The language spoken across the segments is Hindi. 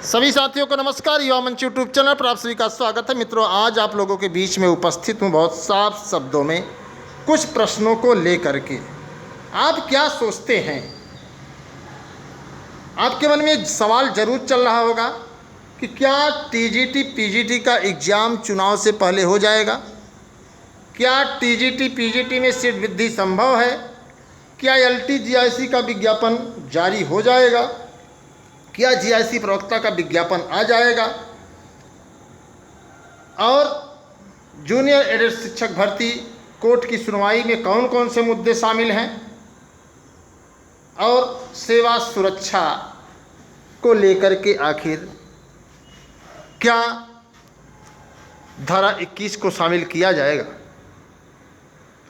सभी साथियों को नमस्कार। युवा मंच यूट्यूब चैनल पर आप सभी का स्वागत है। मित्रों, आज आप लोगों के बीच में उपस्थित हूँ बहुत साफ शब्दों में कुछ प्रश्नों को लेकर के। आप क्या सोचते हैं? आपके मन में एक सवाल जरूर चल रहा होगा कि क्या टीजीटी पीजीटी का एग्ज़ाम चुनाव से पहले हो जाएगा? क्या टीजीटी पीजीटी में सीट वृद्धि संभव है? क्या एलटी जीआईसी का विज्ञापन जारी हो जाएगा? क्या जीआईसी प्रवक्ता का विज्ञापन आ जाएगा? और जूनियर एडेड शिक्षक भर्ती कोर्ट की सुनवाई में कौन कौन से मुद्दे शामिल हैं? और सेवा सुरक्षा को लेकर के आखिर क्या धारा 21 को शामिल किया जाएगा?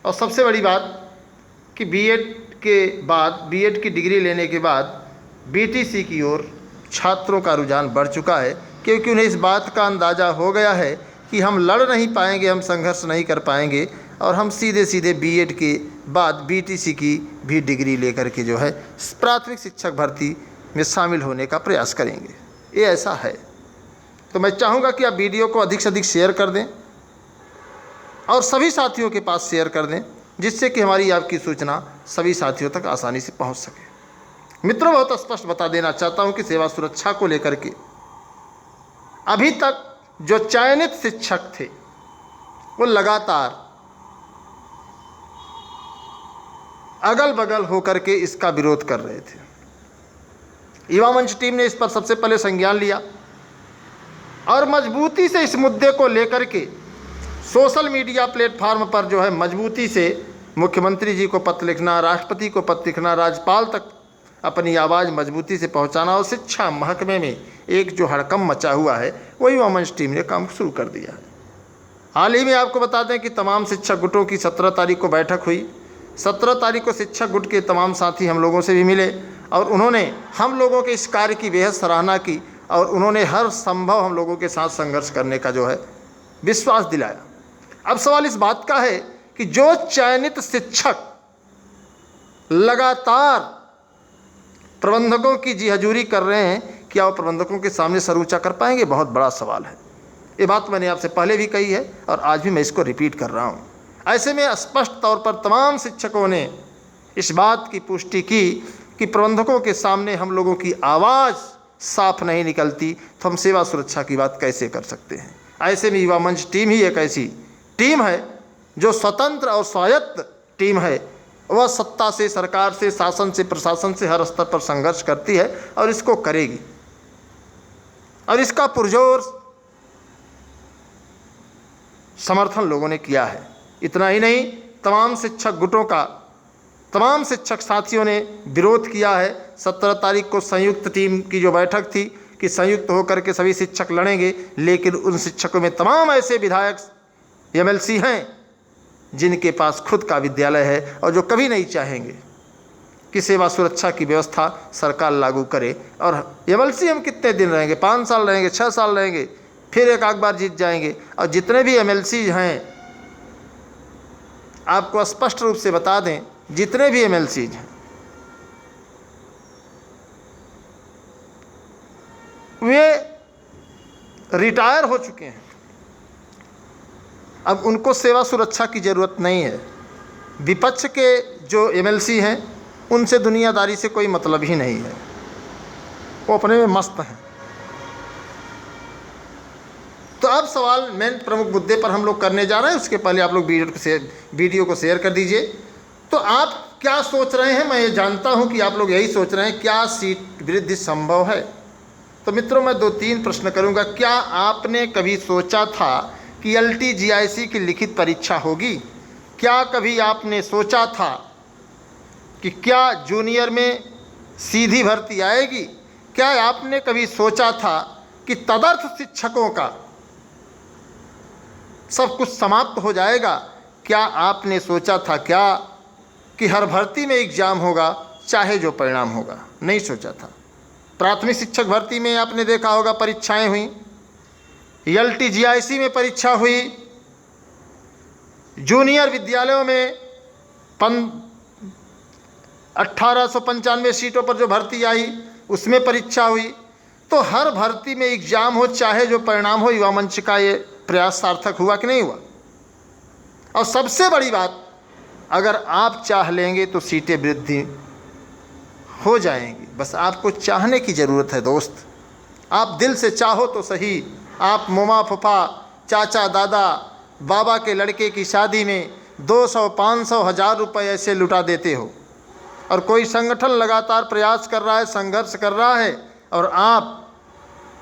और सबसे बड़ी बात कि बीएड के बाद, बीएड की डिग्री लेने के बाद बीटीसी की ओर छात्रों का रुझान बढ़ चुका है, क्योंकि उन्हें इस बात का अंदाज़ा हो गया है कि हम लड़ नहीं पाएंगे, हम संघर्ष नहीं कर पाएंगे और हम सीधे सीधे बीएड के बाद बीटीसी की भी डिग्री लेकर के जो है प्राथमिक शिक्षक भर्ती में शामिल होने का प्रयास करेंगे। ये ऐसा है। तो मैं चाहूँगा कि आप वीडियो को अधिक से अधिक शेयर कर दें और सभी साथियों के पास शेयर कर दें, जिससे कि हमारी आपकी सूचना सभी साथियों तक आसानी से पहुँच सके। मित्रों, बहुत स्पष्ट बता देना चाहता हूं कि सेवा सुरक्षा को लेकर के अभी तक जो चयनित शिक्षक थे वो लगातार अगल बगल होकर के इसका विरोध कर रहे थे। युवा मंच टीम ने इस पर सबसे पहले संज्ञान लिया और मजबूती से इस मुद्दे को लेकर के सोशल मीडिया प्लेटफॉर्म पर जो है मजबूती से मुख्यमंत्री जी को पत्र लिखना, राष्ट्रपति को पत्र लिखना, राज्यपाल तक अपनी आवाज़ मजबूती से पहुंचाना और शिक्षा महकमे में एक जो हड़कंप मचा हुआ है वो युवा मंच टीम ने काम शुरू कर दिया है। हाल ही में आपको बता दें कि तमाम शिक्षक गुटों की 17 तारीख को बैठक हुई। 17 तारीख को शिक्षक गुट के तमाम साथी हम लोगों से भी मिले और उन्होंने हम लोगों के इस कार्य की बेहद सराहना की और उन्होंने हर संभव हम लोगों के साथ संघर्ष करने का जो है विश्वास दिलाया। अब सवाल इस बात का है कि जो चयनित शिक्षक लगातार प्रबंधकों की जी हजूरी कर रहे हैं, क्या वो प्रबंधकों के सामने सर ऊंचा कर पाएंगे? बहुत बड़ा सवाल है। ये बात मैंने आपसे पहले भी कही है और आज भी मैं इसको रिपीट कर रहा हूँ। ऐसे में स्पष्ट तौर पर तमाम शिक्षकों ने इस बात की पुष्टि की कि प्रबंधकों के सामने हम लोगों की आवाज़ साफ नहीं निकलती तो हम सेवा सुरक्षा की बात कैसे कर सकते हैं। ऐसे में युवा मंच टीम ही एक ऐसी टीम है जो स्वतंत्र और स्वायत्त टीम है। वह सत्ता से, सरकार से, शासन से, प्रशासन से हर स्तर पर संघर्ष करती है और इसको करेगी और इसका पुरजोर समर्थन लोगों ने किया है। इतना ही नहीं, तमाम शिक्षक गुटों का, तमाम शिक्षक साथियों ने विरोध किया है। 17 तारीख को संयुक्त टीम की जो बैठक थी कि संयुक्त होकर के सभी शिक्षक लड़ेंगे, लेकिन उन शिक्षकों में तमाम ऐसे विधायक एमएलसी हैं जिनके पास खुद का विद्यालय है और जो कभी नहीं चाहेंगे कि सेवा सुरक्षा की व्यवस्था सरकार लागू करे। और एमएलसी हम कितने दिन रहेंगे? 5 साल रहेंगे, 6 साल रहेंगे, फिर एक आध बार जीत जाएंगे। और जितने भी एमएलसी हैं, आपको स्पष्ट रूप से बता दें, जितने भी एमएलसी हैं वे रिटायर हो चुके हैं। अब उनको सेवा सुरक्षा की ज़रूरत नहीं है। विपक्ष के जो एमएलसी हैं उनसे दुनियादारी से कोई मतलब ही नहीं है, वो अपने में मस्त हैं। तो अब सवाल मेन प्रमुख मुद्दे पर हम लोग करने जा रहे हैं। उसके पहले आप लोग वीडियो को शेयर कर दीजिए। तो आप क्या सोच रहे हैं? मैं ये जानता हूं कि आप लोग यही सोच रहे हैं, क्या सीट वृद्धि संभव है? तो मित्रों, मैं 2-3 प्रश्न करूंगा। क्या आपने कभी सोचा था कि एलटी जीआईसी की लिखित परीक्षा होगी? क्या कभी आपने सोचा था कि क्या जूनियर में सीधी भर्ती आएगी? क्या आपने कभी सोचा था कि तदर्थ शिक्षकों का सब कुछ समाप्त हो जाएगा? क्या आपने सोचा था क्या कि हर भर्ती में एग्ज़ाम होगा, चाहे जो परिणाम होगा? नहीं सोचा था। प्राथमिक शिक्षक भर्ती में आपने देखा होगा परीक्षाएं हुई, एलटी जीआईसी में परीक्षा हुई, जूनियर विद्यालयों में 1895 सीटों पर जो भर्ती आई उसमें परीक्षा हुई, तो हर भर्ती में एग्जाम हो चाहे जो परिणाम हो, युवा मंच का ये प्रयास सार्थक हुआ कि नहीं हुआ। और सबसे बड़ी बात, अगर आप चाह लेंगे तो सीटें वृद्धि हो जाएंगी। बस आपको चाहने की ज़रूरत है दोस्त। आप दिल से चाहो तो सही। आप मोमा फुफा, चाचा दादा, बाबा के लड़के की शादी में 200, 500, 1000 रुपये ऐसे लुटा देते हो, और कोई संगठन लगातार प्रयास कर रहा है, संघर्ष कर रहा है, और आप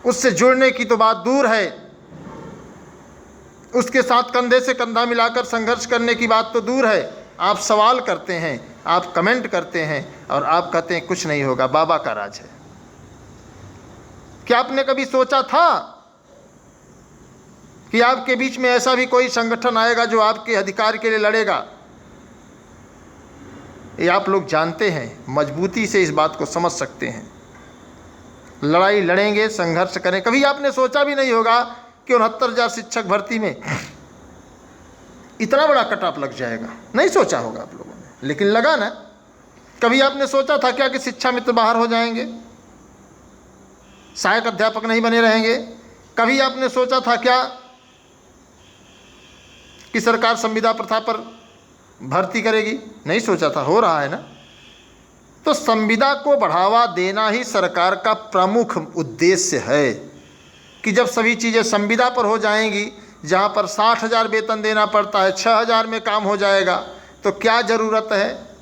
उससे जुड़ने की तो बात दूर है, उसके साथ कंधे से कंधा मिलाकर संघर्ष करने की बात तो दूर है। आप सवाल करते हैं, आप कमेंट करते हैं, और आप कहते हैं कुछ नहीं होगा, बाबा का राज है। क्या आपने कभी सोचा था कि आपके बीच में ऐसा भी कोई संगठन आएगा जो आपके अधिकार के लिए लड़ेगा? ये आप लोग जानते हैं, मजबूती से इस बात को समझ सकते हैं। लड़ाई लड़ेंगे, संघर्ष करें। कभी आपने सोचा भी नहीं होगा कि 69,000 शिक्षक भर्ती में इतना बड़ा कट ऑफ लग जाएगा। नहीं सोचा होगा आप लोगों ने, लेकिन लगा ना। कभी आपने सोचा था क्या कि शिक्षा मित्र बाहर हो जाएंगे, सहायक अध्यापक नहीं बने रहेंगे? कभी आपने सोचा था क्या कि सरकार संविदा प्रथा पर भर्ती करेगी? नहीं सोचा था। हो रहा है ना। तो संविदा को बढ़ावा देना ही सरकार का प्रमुख उद्देश्य है कि जब सभी चीज़ें संविदा पर हो जाएंगी, जहाँ पर 60,000 वेतन देना पड़ता है 6,000 में काम हो जाएगा, तो क्या ज़रूरत है?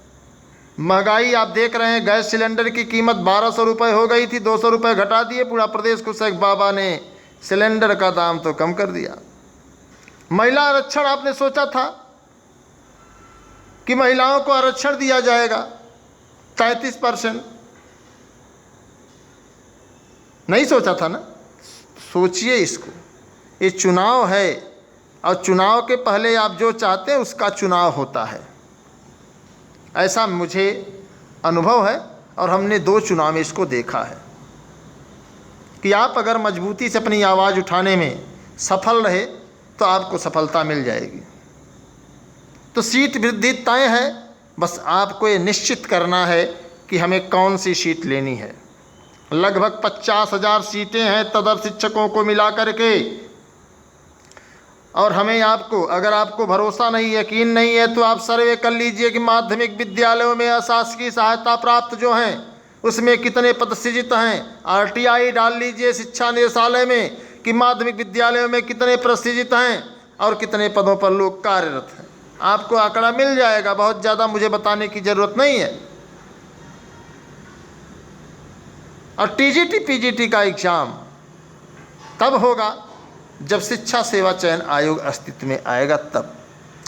महंगाई आप देख रहे हैं, गैस सिलेंडर की कीमत 1200 रुपये हो गई थी, 200 रुपये घटा दिए, पूरा प्रदेश खुश है। बाबा ने सिलेंडर का दाम तो कम कर दिया। महिला आरक्षण, आपने सोचा था कि महिलाओं को आरक्षण दिया जाएगा 33%? नहीं सोचा था ना। सोचिए इसको। ये चुनाव है, और चुनाव के पहले आप जो चाहते हैं उसका चुनाव होता है। ऐसा मुझे अनुभव है, और हमने 2 चुनाव में इसको देखा है कि आप अगर मजबूती से अपनी आवाज़ उठाने में सफल रहे तो आपको सफलता मिल जाएगी। तो सीट वृद्धि तय है, बस आपको ये निश्चित करना है कि हमें कौन सी सीट लेनी है। लगभग 50,000 सीटें हैं तदर शिक्षकों को मिला करके, और हमें आपको, अगर आपको भरोसा नहीं, यकीन नहीं है, तो आप सर्वे कर लीजिए कि माध्यमिक विद्यालयों में अशासकीय सहायता प्राप्त जो हैं उसमें कितने पद सृजित हैं। RTI डाल लीजिए शिक्षा निदेशालय में कि माध्यमिक विद्यालयों में कितने पद सृजित हैं और कितने पदों पर लोग कार्यरत हैं। आपको आंकड़ा मिल जाएगा, बहुत ज़्यादा मुझे बताने की ज़रूरत नहीं है। और TGT PGT का एग्ज़ाम तब होगा जब शिक्षा सेवा चयन आयोग अस्तित्व में आएगा तब।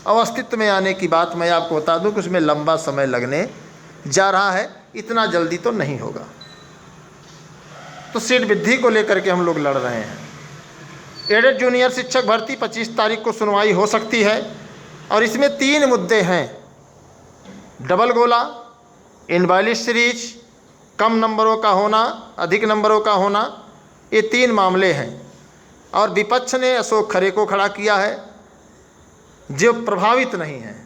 और अस्तित्व में आने की बात मैं आपको बता दूं कि उसमें लंबा समय लगने जा रहा है, इतना जल्दी तो नहीं होगा। तो सीट वृद्धि को लेकर के हम लोग लड़ रहे हैं। एडेड जूनियर शिक्षक भर्ती 25 तारीख को सुनवाई हो सकती है, और इसमें 3 मुद्दे हैं। डबल गोला, इनवैलिड सीरीज, कम नंबरों का होना, अधिक नंबरों का होना, ये 3 मामले हैं। और विपक्ष ने अशोक खरे को खड़ा किया है, जो प्रभावित नहीं हैं।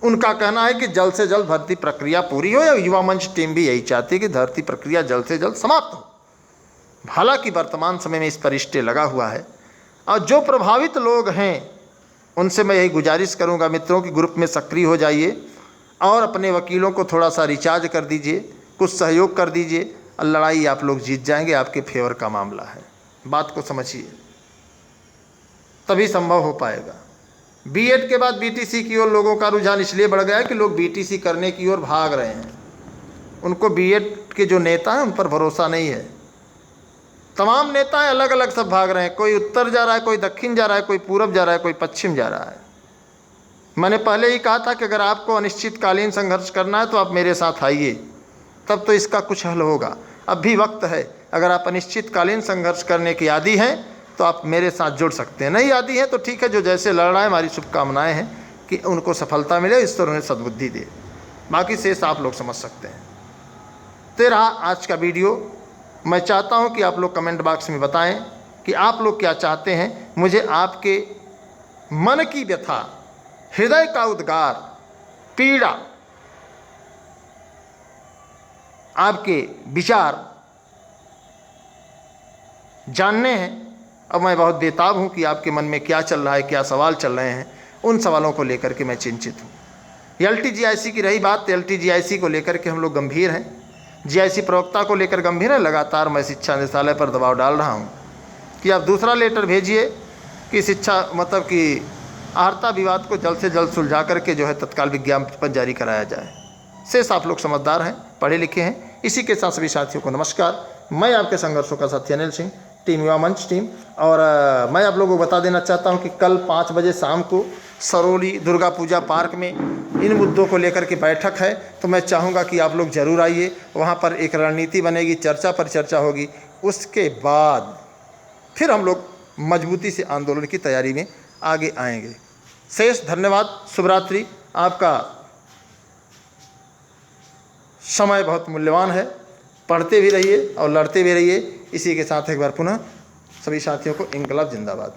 उनका कहना है कि जल्द से जल्द भर्ती प्रक्रिया पूरी हो, या युवा मंच टीम भी यही चाहती है कि भर्ती प्रक्रिया जल्द से जल्द समाप्त हो। हालांकि वर्तमान समय में इस पर स्टे लगा हुआ है। और जो प्रभावित लोग हैं उनसे मैं यही गुजारिश करूंगा मित्रों कि ग्रुप में सक्रिय हो जाइए, और अपने वकीलों को थोड़ा सा रिचार्ज कर दीजिए, कुछ सहयोग कर दीजिए, और लड़ाई आप लोग जीत जाएंगे। आपके फेवर का मामला है, बात को समझिए, तभी संभव हो पाएगा। बीएड के बाद बीटीसी की ओर लोगों का रुझान इसलिए बढ़ गया है कि लोग बीटीसी करने की ओर भाग रहे हैं। उनको बीएड के जो नेता हैं उन पर भरोसा नहीं है। तमाम नेता अलग अलग सब भाग रहे हैं, कोई उत्तर जा रहा है, कोई दक्षिण जा रहा है, कोई पूरब जा रहा है, कोई पश्चिम जा रहा है। मैंने पहले ही कहा था कि अगर आपको अनिश्चितकालीन संघर्ष करना है तो आप मेरे साथ आइए, तब तो इसका कुछ हल होगा। अब भी वक्त है। अगर आप अनिश्चितकालीन संघर्ष करने की आदी हैं तो आप मेरे साथ जुड़ सकते हैं, नहीं आदी हैं तो ठीक है, जो जैसे लड़ रहा है हमारी शुभकामनाएं हैं कि उनको सफलता मिले, ईश्वर उन्हें सद्बुद्धि दे। बाकी शेष आप लोग समझ सकते हैं। तो रहा आज का वीडियो। मैं चाहता हूं कि आप लोग कमेंट बॉक्स में बताएं कि आप लोग क्या चाहते हैं। मुझे आपके मन की व्यथा, हृदय का उद्गार, पीड़ा, आपके विचार जानने हैं। अब मैं बहुत बेताब हूँ कि आपके मन में क्या चल रहा है, क्या सवाल चल रहे हैं। उन सवालों को लेकर के मैं चिंतित हूँ। LTGIC की रही बात, LTGIC को लेकर के हम लोग गंभीर हैं। GIC प्रवक्ता को लेकर गंभीर है। लगातार मैं शिक्षा निदेशालय पर दबाव डाल रहा हूँ कि आप दूसरा लेटर भेजिए कि शिक्षा मतलब कि आहर्ता विवाद को जल्द से जल्द सुलझा करके जो है तत्काल विज्ञापन जारी कराया जाए। शेष आप लोग समझदार हैं, पढ़े लिखे हैं। इसी के साथ सभी साथियों को नमस्कार। मैं आपके संघर्षों का साथी अनिल सिंह, टीम युवा मंच टीम। और मैं आप लोगों को बता देना चाहता हूं कि कल 5 बजे शाम को सरौली दुर्गा पूजा पार्क में इन मुद्दों को लेकर के बैठक है। तो मैं चाहूँगा कि आप लोग ज़रूर आइए। वहाँ पर एक रणनीति बनेगी, चर्चा पर चर्चा होगी। उसके बाद फिर हम लोग मजबूती से आंदोलन की तैयारी में आगे आएंगे। शेष धन्यवाद, शुभ रात्रि। आपका समय बहुत मूल्यवान है। पढ़ते भी रहिए और लड़ते भी रहिए। इसी के साथ एक बार पुनः सभी साथियों को इंकलाब जिंदाबाद।